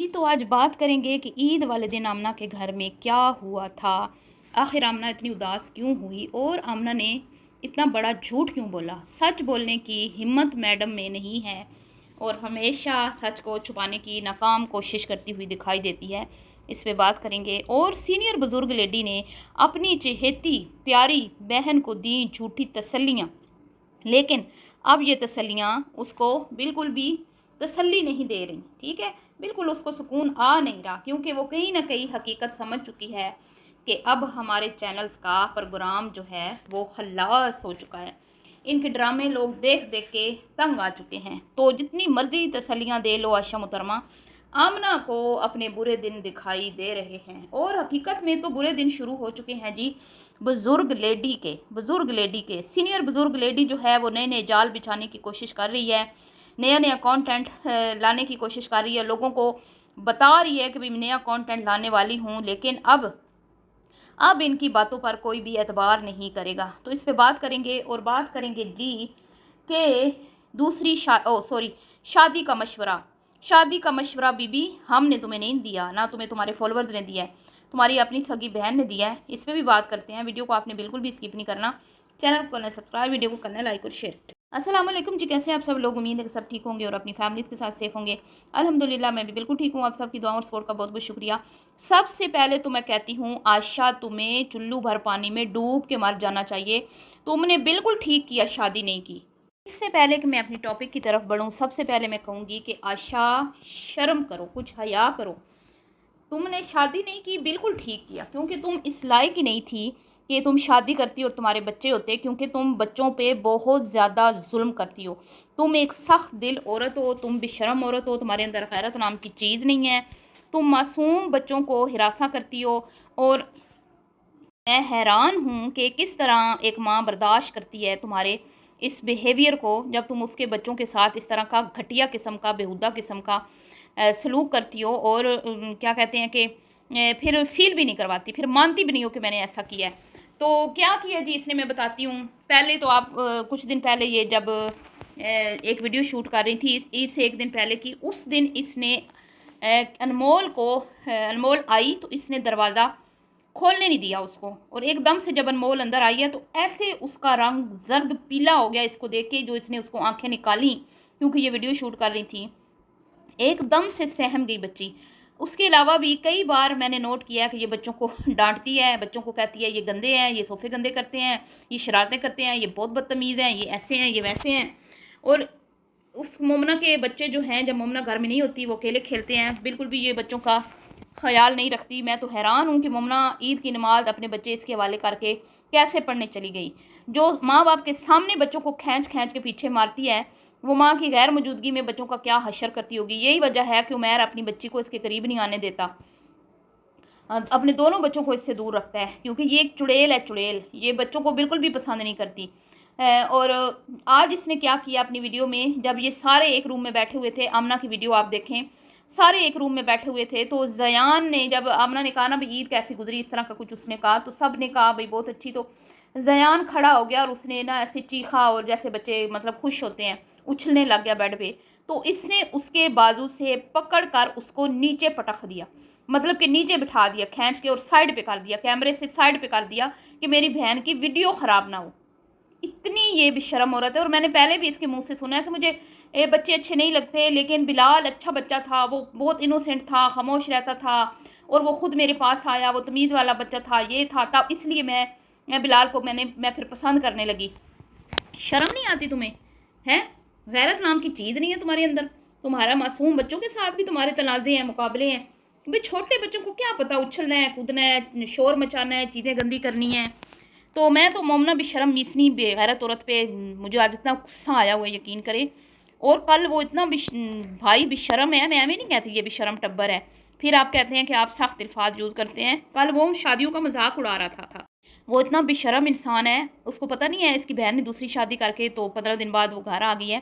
जी, तो आज बात करेंगे कि ईद वाले दिन आमना के घर में क्या हुआ था। आखिर आमना इतनी उदास क्यों हुई और आमना ने इतना बड़ा झूठ क्यों बोला। सच बोलने की हिम्मत मैडम में नहीं है और हमेशा सच को छुपाने की नाकाम कोशिश करती हुई दिखाई देती है। इस पे बात करेंगे। और सीनियर बुज़ुर्ग लेडी ने अपनी चहेती प्यारी बहन को दी झूठी तसल्लियाँ, लेकिन अब ये तसल्लियाँ उसको बिल्कुल भी तसल्ली नहीं दे रही। ठीक है, बिल्कुल उसको सुकून आ नहीं रहा, क्योंकि वो कहीं ना कहीं हकीकत समझ चुकी है कि अब हमारे चैनल्स का प्रोग्राम जो है वो खल्लास हो चुका है। इनके ड्रामे लोग देख देख के तंग आ चुके हैं। तो जितनी मर्जी तसल्लियाँ दे लो आशा मुहतरमा, आमना को अपने बुरे दिन दिखाई दे रहे हैं। और हकीकत में तो बुरे दिन शुरू हो चुके हैं जी। बुज़ुर्ग लेडी के सीनियर बुज़ुर्ग लेडी जो है वो नए नए जाल बिछाने की कोशिश कर रही है, नया नया कंटेंट लाने की कोशिश कर रही है, लोगों को बता रही है कि भाई नया कंटेंट लाने वाली हूँ, लेकिन अब इनकी बातों पर कोई भी एतबार नहीं करेगा। तो इस पे बात करेंगे। और बात करेंगे जी कि शादी का मशवरा बीबी हमने तुम्हें नहीं दिया, ना तुम्हें तुम्हारे फॉलोअर्स ने दिया है, तुम्हारी अपनी सगी बहन ने दिया है। इस पर भी बात करते हैं। वीडियो को आपने बिल्कुल भी स्किप नहीं करना, चैनल को करना सब्सक्राइब, वीडियो को करना लाइक और शेयर। अस्सलाम वालेकुम जी, कैसे हैं आप सब लोग। उम्मीद है कि सब ठीक होंगे और अपनी फैमिलीज़ के साथ सेफ होंगे। अल्हम्दुलिल्लाह मैं भी बिल्कुल ठीक हूँ। आप सबकी दुआ और सपोर्ट का बहुत बहुत शुक्रिया। सबसे पहले तो मैं कहती हूँ, आशा तुम्हें चुल्लू भर पानी में डूब के मर जाना चाहिए। तुमने बिल्कुल ठीक किया, शादी नहीं की। इससे पहले कि मैं अपनी टॉपिक की तरफ बढ़ूँ, सबसे पहले मैं कहूँगी कि आशा शर्म करो, कुछ हया करो। तुमने शादी नहीं की, बिल्कुल ठीक किया, क्योंकि तुम इस लायक ही नहीं थी कि तुम शादी करती और तुम्हारे बच्चे होते, क्योंकि तुम बच्चों पे बहुत ज़्यादा जुल्म करती हो। तुम एक सख्त दिल औरत हो, तुम बेशरम औरत हो, तुम्हारे अंदर गैरत नाम की चीज़ नहीं है। तुम मासूम बच्चों को हिरासा करती हो। और मैं हैरान हूँ कि किस तरह एक माँ बर्दाश्त करती है तुम्हारे इस बिहेवियर को, जब तुम उसके बच्चों के साथ इस तरह का घटिया किस्म का, बेहुदा किस्म का सलूक करती हो। और क्या कहते हैं कि फिर फील भी नहीं करवाती, फिर मानती भी नहीं हो कि मैंने ऐसा किया है। तो क्या किया जी इसने, मैं बताती हूँ। पहले तो आप कुछ दिन पहले ये जब एक वीडियो शूट कर रही थी, इस एक दिन पहले की, उस दिन इसने अनमोल आई तो इसने दरवाज़ा खोलने नहीं दिया उसको। और एकदम से जब अनमोल अंदर आई है तो ऐसे उसका रंग जर्द पीला हो गया इसको देख के, जो इसने उसको आंखें निकाली, क्योंकि ये वीडियो शूट कर रही थी। एकदम से सहम गई बच्ची। उसके अलावा भी कई बार मैंने नोट किया कि ये बच्चों को डांटती है, बच्चों को कहती है ये गंदे हैं, ये सोफ़े गंदे करते हैं, ये शरारतें करते हैं, ये बहुत बदतमीज़ हैं, ये ऐसे हैं, ये वैसे हैं। और उस मोमना के बच्चे जो हैं, जब मोमना घर में नहीं होती, वो अकेले खेलते हैं, बिल्कुल भी ये बच्चों का ख्याल नहीं रखती। मैं तो हैरान हूँ कि मोमना ईद की नमाज अपने बच्चे इसके हवाले करके कैसे पढ़ने चली गई। जो माँ बाप के सामने बच्चों को खींच खींच के पीछे मारती है, वो माँ की गैर मौजूदगी में बच्चों का क्या हशर करती होगी। यही वजह है कि उमैर अपनी बच्ची को इसके करीब नहीं आने देता, अपने दोनों बच्चों को इससे दूर रखता है, क्योंकि ये एक चुड़ैल है, चुड़ैल। ये बच्चों को बिल्कुल भी पसंद नहीं करती। और आज इसने क्या किया अपनी वीडियो में, जब ये सारे एक रूम में बैठे हुए थे, आमना की वीडियो आप देखें, सारे एक रूम में बैठे हुए थे, तो जयान ने, जब आमना ने कहा ना भाई ईद कैसी गुजरी, इस तरह का कुछ उसने कहा, तो सब ने कहा भाई बहुत अच्छी। तो जयान खड़ा हो गया और उसने ना ऐसे चीखा, और जैसे बच्चे मतलब खुश होते हैं, उछलने लग गया बेड पे। तो इसने उसके बाजू से पकड़ कर उसको नीचे पटक दिया, मतलब कि नीचे बिठा दिया खींच के, और साइड पे कर दिया, कैमरे से साइड पे कर दिया कि मेरी बहन की वीडियो ख़राब ना हो। इतनी ये बेशरम औरत है। और मैंने पहले भी इसके मुंह से सुना है कि मुझे ये बच्चे अच्छे नहीं लगते, लेकिन बिलाल अच्छा बच्चा था, वो बहुत इनोसेंट था, खामोश रहता था, और वो खुद मेरे पास आया, वो तमीज़ वाला बच्चा था, ये था, तब इसलिए मैं बिलाल को मैं फिर पसंद करने लगी। शर्म नहीं आती तुम्हें? हैं, गैरत नाम की चीज़ नहीं है तुम्हारे अंदर। तुम्हारा मासूम बच्चों के साथ भी तुम्हारे तनाज़े हैं, मुकाबले हैं। भाई छोटे बच्चों को क्या पता, उछलना है, कूदना है, शोर मचाना है, चीज़ें गंदी करनी है। तो मैं तो मोमना बेशरम मिसनी बेगैरत औरत पे मुझे आज इतना गुस्सा आया हुआ है, यकीन करें। और कल वो इतना भाई बेशरम है, मैं एवं नहीं कहती ये बेशरम टब्बर है, फिर आप कहते हैं कि आप सख्त अल्फाज यूज़ करते हैं। कल वो शादियों का मजाक उड़ा रहा था। वो इतना बेशरम इंसान है, उसको पता नहीं है इसकी बहन ने दूसरी शादी करके तो 15 दिन बाद वो घर आ गई है,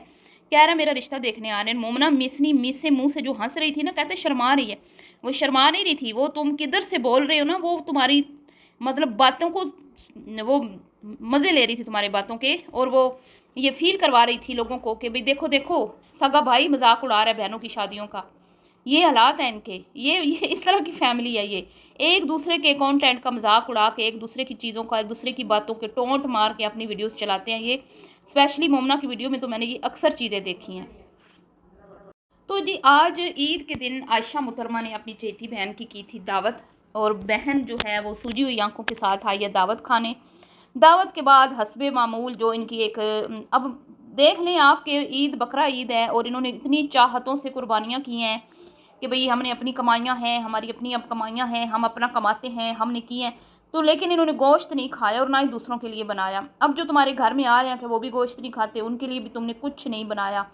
कह रहा मेरा रिश्ता देखने आ रहे हैं। मोमना मिसनी मिस से मुँह से जो हंस रही थी ना, कहते शर्मा रही है, वो शर्मा नहीं रही थी, वो तुम किधर से बोल रहे हो ना, वो तुम्हारी मतलब बातों को, वो मज़े ले रही थी तुम्हारी बातों के, और वो ये फील करवा रही थी लोगों को कि भाई देखो देखो, सगा भाई मजाक उड़ा रहा है बहनों की शादियों का। ये हालात हैं इनके, ये इस तरह की फैमिली है ये। एक दूसरे के कंटेंट का मजाक उड़ा के, एक दूसरे की चीज़ों का, एक दूसरे की बातों के टोंट मार के अपनी वीडियोस चलाते हैं ये। स्पेशली मोमना की वीडियो में तो मैंने ये अक्सर चीज़ें देखी हैं। तो जी आज ईद के दिन आयशा मुहतरमा ने अपनी चेती बहन की थी दावत, और बहन जो है वो सूजी हुई आंखों के साथ आई है दावत खाने। दावत के बाद हस्बे मामूल जो इनकी एक अब देख लें आप कि ईद बकरा ईद है और इन्होंने इतनी चाहतों से कुर्बानियाँ की हैं कि भाई हमने अपनी कमाइयाँ हैं, हमारी अपनी अब कमाइयाँ हैं, हम अपना कमाते हैं, हमने की हैं। तो लेकिन इन्होंने गोश्त नहीं खाया और ना ही दूसरों के लिए बनाया। अब जो तुम्हारे घर में आ रहे हैं कि वो भी गोश्त नहीं खाते, उनके लिए भी तुमने कुछ नहीं बनाया।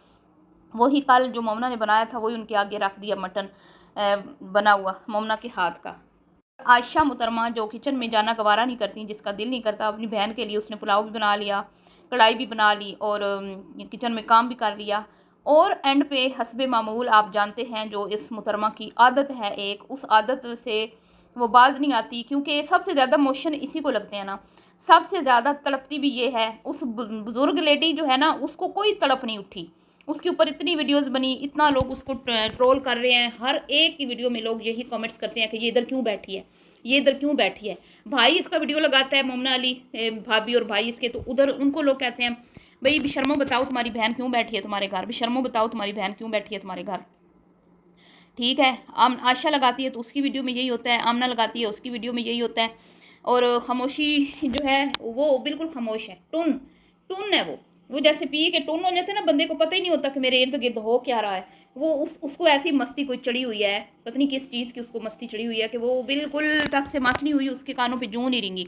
वही कल जो मोमना ने बनाया था वही उनके आगे रख दिया, मटन बना हुआ मोमना के हाथ का। आयशा मुहतरमा जो किचन में जाना गवारा नहीं करती, जिसका दिल नहीं करता, अपनी बहन के लिए उसने पुलाव भी बना लिया, कढ़ाई भी बना ली और किचन में काम भी कर लिया। और एंड पे हस्बे मामूल आप जानते हैं जो इस मुहतरमा की आदत है एक, उस आदत से वो बाज नहीं आती, क्योंकि सबसे ज़्यादा मोशन इसी को लगते हैं ना। सबसे ज़्यादा तड़पती भी ये है। उस बुज़ुर्ग लेडी जो है ना, उसको कोई तड़प नहीं उठी। उसके ऊपर इतनी वीडियोस बनी, इतना लोग उसको ट्रोल कर रहे हैं। हर एक की वीडियो में लोग यही कमेंट्स करते हैं कि ये इधर क्यों बैठी है, ये इधर क्यों बैठी है। भाई इसका वीडियो लगाता है मोमना अली भाभी और भाई इसके, तो उधर उनको लोग कहते हैं भाई बिशर्मो बताओ तुम्हारी बहन क्यों बैठी है तुम्हारे घर, बिशर्मो बताओ तुम्हारी बहन क्यों बैठी है तुम्हारे घर। ठीक है, आशा लगाती है तो उसकी वीडियो में यही होता है, आमना लगाती है उसकी वीडियो में यही होता है। और खामोशी जो है वो बिल्कुल खामोश है, टुन टुन है वो जैसे पी के टुन हो जाते हैं ना, बंदे को पता ही नहीं होता कि मेरे इर्द गिर्द हो क्या रहा है। वो उसको ऐसी मस्ती कोई चढ़ी हुई है, पता नहीं किस चीज़ की उसको मस्ती चढ़ी हुई है कि वो बिल्कुल टस से मस नहीं हुई, उसके कानों पे जूं नहीं रिंगी।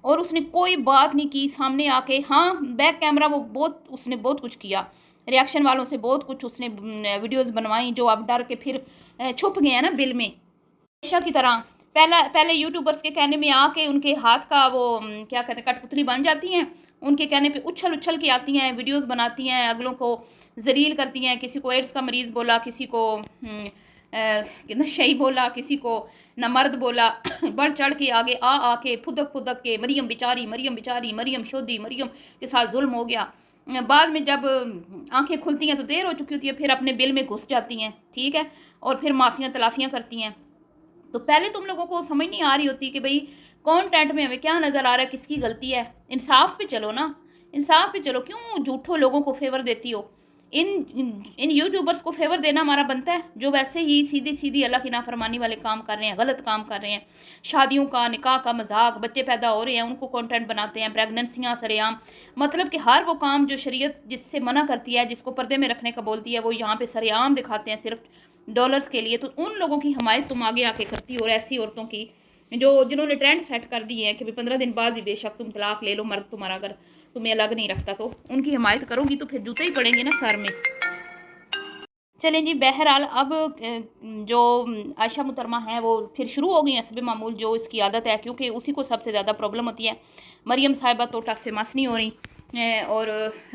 और उसने कोई बात नहीं की सामने आके। हाँ, बैक कैमरा वो उसने बहुत कुछ किया, रिएक्शन वालों से बहुत कुछ उसने वीडियोस बनवाई, जो अब डर के फिर छुप गए हैं ना बिल में, हमेशा की तरह। पहले यूट्यूबर्स के कहने में आके उनके हाथ का वो क्या कहते हैं कठपुतली बन जाती हैं, उनके कहने पे उछल उछल के आती हैं, वीडियोस बनाती हैं, अगलों को जलील करती हैं। किसी को एड्स का मरीज़ बोला, किसी को नशई बोला, किसी को नमर्द बोला। बढ़ चढ़ के आगे आके फुदक फुदक के मरियम बेचारी, मरियम बेचारी, मरियम शोधी, मरियम के साथ जुल्म हो गया। बाद में जब आंखें खुलती हैं तो देर हो चुकी होती है, फिर अपने बिल में घुस जाती हैं। ठीक है, और फिर माफ़ियाँ तलाफियाँ करती हैं। तो पहले तुम लोगों को समझ नहीं आ रही होती कि भाई कंटेंट में हमें क्या नज़र आ रहा है, किसकी गलती है। इंसाफ पे चलो ना, इंसाफ पे चलो, क्यों झूठों लोगों को फेवर देती हो। इन यूट्यूबर्स को फेवर देना हमारा बनता है, जो वैसे ही सीधी सीधी अल्लाह की नाफरमानी वाले काम कर रहे हैं, गलत काम कर रहे हैं। शादियों का, निकाह का मजाक, बच्चे पैदा हो रहे हैं उनको कंटेंट बनाते हैं, प्रेगनेंसियाँ सरेआम। मतलब कि हर वो काम जो शरीयत जिससे मना करती है, जिसको पर्दे में रखने का बोलती है, वो यहाँ पे सरेआम दिखाते हैं सिर्फ डॉलर्स के लिए। तो उन लोगों की हमायत तुम आगे आके करती हो, और ऐसी औरतों की जिन्होंने ट्रेंड सेट कर दी है कि भाई 15 दिन बाद भी बेशक तुम तलाक ले लो, मर्द तुम्हारा अगर तुम्हें अलग नहीं रखता, तो उनकी हिमायत करोगी तो फिर जूते ही पड़ेंगे ना सर में। चलें जी, बहरहाल अब जो आयशा मुहतरमा है वो फिर शुरू हो गई हैं हस्बे मामूल, जो इसकी आदत है, क्योंकि उसी को सबसे ज़्यादा प्रॉब्लम होती है। मरियम साहिबा तो टस से मस नहीं हो रही और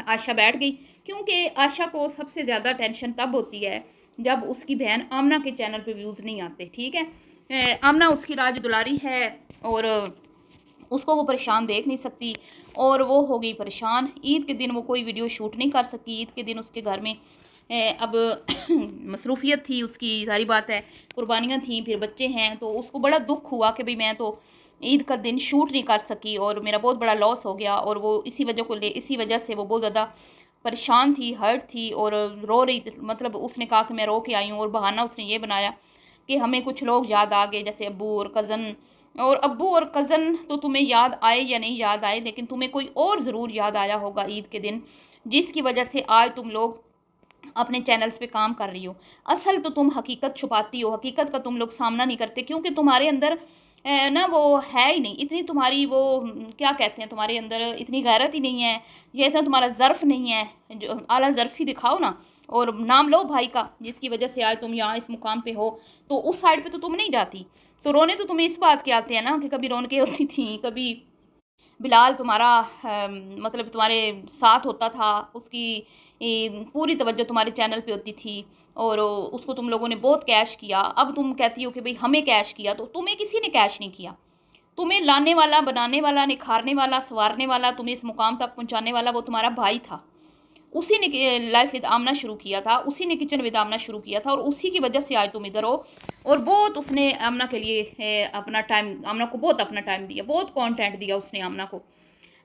आयशा बैठ गई, क्योंकि आयशा को सबसे ज़्यादा टेंशन तब होती है जब उसकी बहन आमना के चैनल पे व्यूज़ नहीं आते। ठीक है, आमना उसकी राज दुलारी है और उसको वो परेशान देख नहीं सकती, और वो हो गई परेशान। ईद के दिन वो कोई वीडियो शूट नहीं कर सकी। ईद के दिन उसके घर में अब मसरूफियत थी उसकी, सारी बात है, कुर्बानियाँ थी, फिर बच्चे हैं, तो उसको बड़ा दुख हुआ कि भाई मैं तो ईद का दिन शूट नहीं कर सकी और मेरा बहुत बड़ा लॉस हो गया। और वो इसी वजह से वो बहुत ज़्यादा परेशान थी, हर्ट थी और रो रही। मतलब उसने कहा कि मैं रो के आई हूँ, और बहाना उसने ये बनाया कि हमें कुछ लोग याद आ गए, जैसे अब्बू और कज़न। और अब्बू और कज़न तो तुम्हें याद आए या नहीं याद आए, लेकिन तुम्हें कोई और ज़रूर याद आया होगा ईद के दिन, जिसकी वजह से आज तुम लोग अपने चैनल्स पे काम कर रही हो। असल तो तुम हकीकत छुपाती हो, हकीकत का तुम लोग सामना नहीं करते, क्योंकि तुम्हारे अंदर ना वो है ही नहीं इतनी, तुम्हारी वो क्या कहते हैं, तुम्हारे अंदर इतनी गैरत ही नहीं है, ये इतना तुम्हारा ज़र्फ़ नहीं है। जो आला ज़र्फ़ी दिखाओ ना, और नाम लो भाई का, जिसकी वजह से आज तुम यहाँ इस मुकाम पे हो। तो उस साइड पे तो तुम नहीं जाती, तो रोने तो तुम्हें इस बात के आते हैं ना कि कभी रौनकें होती थी, कभी बिलाल तुम्हारा मतलब तुम्हारे साथ होता था, उसकी पूरी तवज्जो तुम्हारे चैनल पे होती थी, और उसको तुम लोगों ने बहुत कैश किया। अब तुम कहती हो कि भाई हमें कैश किया, तो तुम्हें किसी ने कैश नहीं किया। तुम्हें लाने वाला, बनाने वाला, निखारने वाला, संवारने वाला, तुम्हें इस मुकाम तक पहुंचाने वाला वो तुम्हारा भाई था। उसी ने लाइफ विद आमना शुरू किया था, उसी ने किचन विद आमना शुरू किया था, और उसी की वजह से आज तुम इधर हो। और बहुत उसने आमना के लिए अपना टाइम, आमना को बहुत अपना टाइम दिया, बहुत कंटेंट दिया उसने आमना को।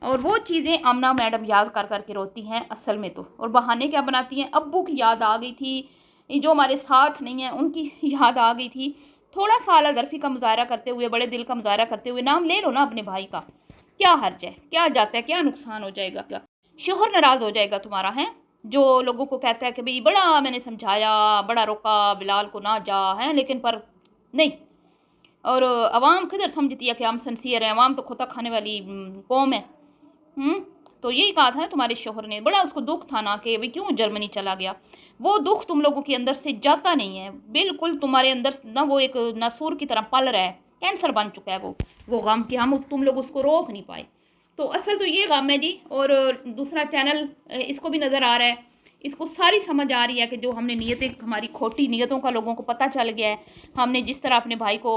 और वो चीज़ें आमना मैडम याद कर कर के रोती हैं असल में तो। और बहाने क्या बनाती हैं, अब्बू की याद आ गई थी, जो हमारे साथ नहीं है उनकी याद आ गई थी। थोड़ा सा आला ज़रफ़ी का मुजाहरा करते हुए, बड़े दिल का मुजाहरा करते हुए नाम ले लो ना अपने भाई का, क्या हर्ज है, क्या जाता है, क्या नुकसान हो जाएगा, क्या शोहर नाराज़ हो जाएगा तुम्हारा है, जो लोगों को कहता है कि भाई बड़ा मैंने समझाया, बड़ा रोका बिलाल को ना जा है, लेकिन पर नहीं। और अवाम किधर समझती है कि हम सिंसियर हैं, अवाम तो खोता खाने वाली कौम है। तो यही कहा था ना तुम्हारे शोहर ने, बड़ा उसको दुख था ना कि भाई क्यों जर्मनी चला गया। वो दुख तुम लोगों के अंदर से जाता नहीं है, बिल्कुल तुम्हारे अंदर ना वो एक नासूर की तरह पल रहा है, कैंसर बन चुका है वो गम कि हम तुम लोग उसको रोक नहीं पाए। तो असल तो ये गम है जी। और दूसरा चैनल इसको भी नज़र आ रहा है, इसको सारी समझ आ रही है कि जो हमने नीयतें, हमारी खोटी नीयतों का लोगों को पता चल गया है। हमने जिस तरह अपने भाई को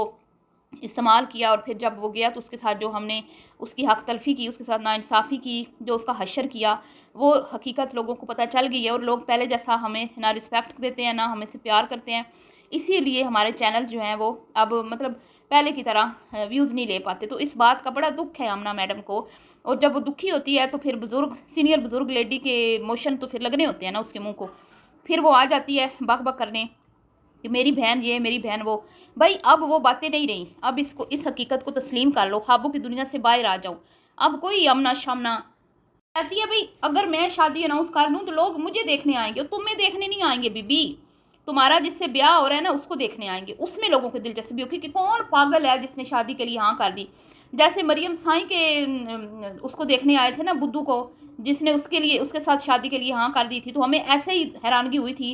इस्तेमाल किया, और फिर जब वो गया तो उसके साथ जो हमने उसकी हक तलफ़ी की, उसके साथ नाइंसाफ़ी की, जो उसका हशर किया, वो हकीकत लोगों को पता चल गई है। और लोग पहले जैसा हमें ना रिस्पेक्ट देते हैं, ना हमें से प्यार करते हैं। इसीलिए हमारे चैनल जो हैं वो अब मतलब पहले की तरह व्यूज़ नहीं ले पाते। तो इस बात का बड़ा दुख है आमना मैडम को। और जब वो दुखी होती है तो फिर बुज़ुर्ग, सीनियर बुज़ुर्ग लेडी के मोशन तो फिर लगने होते हैं ना उसके मुँह को, फिर वो आ जाती है बक बक करने कि मेरी बहन ये, मेरी बहन वो। भाई अब वो बातें नहीं रही, अब इसको, इस हकीकत को तस्लीम कर लो, ख्वाबों की दुनिया से बाहर आ जाओ। अब कोई अमना शमना कहती है भाई अगर मैं शादी अनाउंस कर दूँ तो लोग मुझे देखने आएंगे, और तुम्हें देखने नहीं आएंगे बीबी, तुम्हारा जिससे ब्याह हो रहा है ना उसको देखने आएंगे, उसमें लोगों की दिलचस्पी होगी कि कौन पागल है जिसने शादी के लिए हाँ कर दी। जैसे मरियम साई के उसको देखने आए थे ना बुद्धू को, जिसने उसके लिए, उसके साथ शादी के लिए हाँ कर दी थी, तो हमें ऐसे ही हैरानगी हुई थी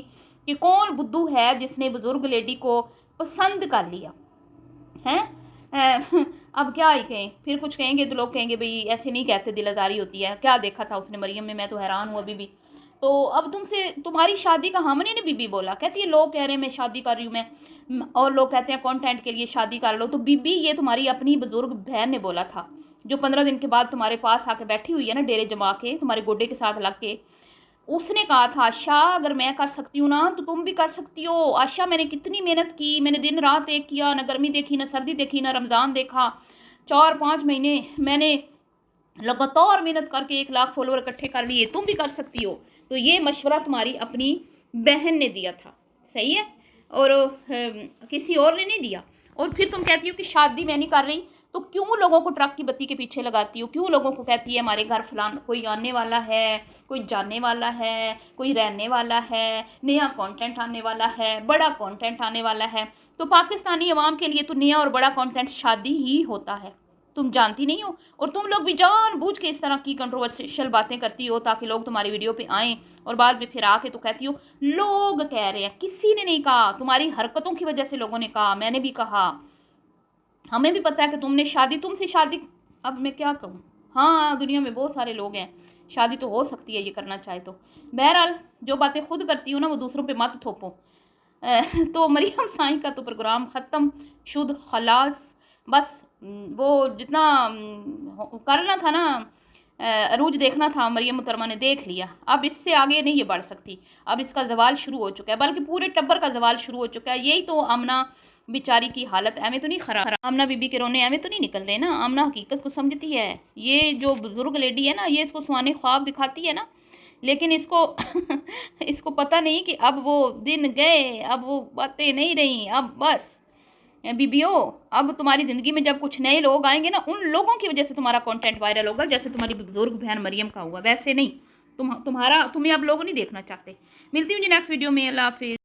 कि कौन बुद्धू है जिसने बुजुर्ग लेडी को पसंद कर लिया है। अब क्या ही कहें, फिर कुछ कहेंगे तो लोग कहेंगे भाई ऐसे नहीं कहते, दिल आज़ारी होती है, क्या देखा था उसने मरियम में, मैं तो हैरान हूँ अभी भी। तो अब तुमसे, तुम्हारी शादी का हमने ने बीबी बोला, कहती है लोग कह रहे हैं मैं शादी कर रही हूँ मैं, और लोग कहते हैं कंटेंट के लिए शादी कर लो। तो बीबी ये तुम्हारी अपनी बुजुर्ग बहन ने बोला था, जो 15 दिन के बाद तुम्हारे पास आके बैठी हुई है ना डेरे जमा के, तुम्हारे गोडे के साथ लग के। उसने कहा था आशा अगर मैं कर सकती हूँ ना तो तुम भी कर सकती हो। आशा मैंने कितनी मेहनत की, मैंने दिन रात एक किया, ना गर्मी देखी, ना सर्दी देखी, ना रमज़ान देखा, 4-5 महीने मैंने लगातार मेहनत करके 1 लाख फॉलोअर इकट्ठे कर लिए, तुम भी कर सकती हो। तो ये मशवरा तुम्हारी अपनी बहन ने दिया था, सही है, और किसी और ने नहीं दिया। और फिर तुम कहती हो कि शादी मैं नहीं कर रही, तो क्यों लोगों को ट्रक की बत्ती के पीछे लगाती हो, क्यों लोगों को कहती है हमारे घर फलान कोई आने वाला है, कोई जाने वाला है, कोई रहने वाला है, नया कंटेंट आने वाला है, बड़ा कंटेंट आने वाला है। तो पाकिस्तानी अवाम के लिए तो नया और बड़ा कंटेंट शादी ही होता है, तुम जानती नहीं हो। और तुम लोग भी जानबूझ के इस तरह की कंट्रोवर्शियल बातें करती हो ताकि लोग तुम्हारी वीडियो पे आएँ, और बाद में फिर आके तो कहती हो लोग कह रहे हैं, किसी ने नहीं कहा, तुम्हारी हरकतों की वजह से लोगों ने कहा, मैंने भी कहा, हमें भी पता है कि तुमने शादी, तुमसे शादी, अब मैं क्या कहूँ, हाँ दुनिया में बहुत सारे लोग हैं, शादी तो हो सकती है ये करना चाहे तो। बहरहाल जो बातें खुद करती हो ना वो दूसरों पे मत थोपो। तो मरियम साई का तो प्रोग्राम ख़त्म, शुद्ध खलास, बस वो जितना करना था ना, अरूज देखना था, मरियम मुहतरमा ने देख लिया। अब इससे आगे नहीं ये बढ़ सकती, अब इसका जवाल शुरू हो चुका है, बल्कि पूरे टब्बर का जवाल शुरू हो चुका है। यही तो आमना बेचारी की हालत एवं तो नहीं खराब, आमना बीबी के रोने एवं तो नहीं निकल रहे ना, आमना हकीकत को समझती है। ये जो बुजुर्ग लेडी है ना, ये इसको सुहाने ख्वाब दिखाती है ना, लेकिन इसको इसको पता नहीं कि अब वो दिन गए, अब वो बातें नहीं रही। अब बस बीबीओ, अब तुम्हारी ज़िंदगी में जब कुछ नए लोग आएंगे ना, उन लोगों की वजह से तुम्हारा कंटेंट वायरल होगा, जैसे तुम्हारी बुजुर्ग बहन मरियम का हुआ, वैसे नहीं। तुम्हें अब लोग नहीं देखना चाहते। मिलती हूँ जी नेक्स्ट वीडियो में, अल्लाह हाफिज़।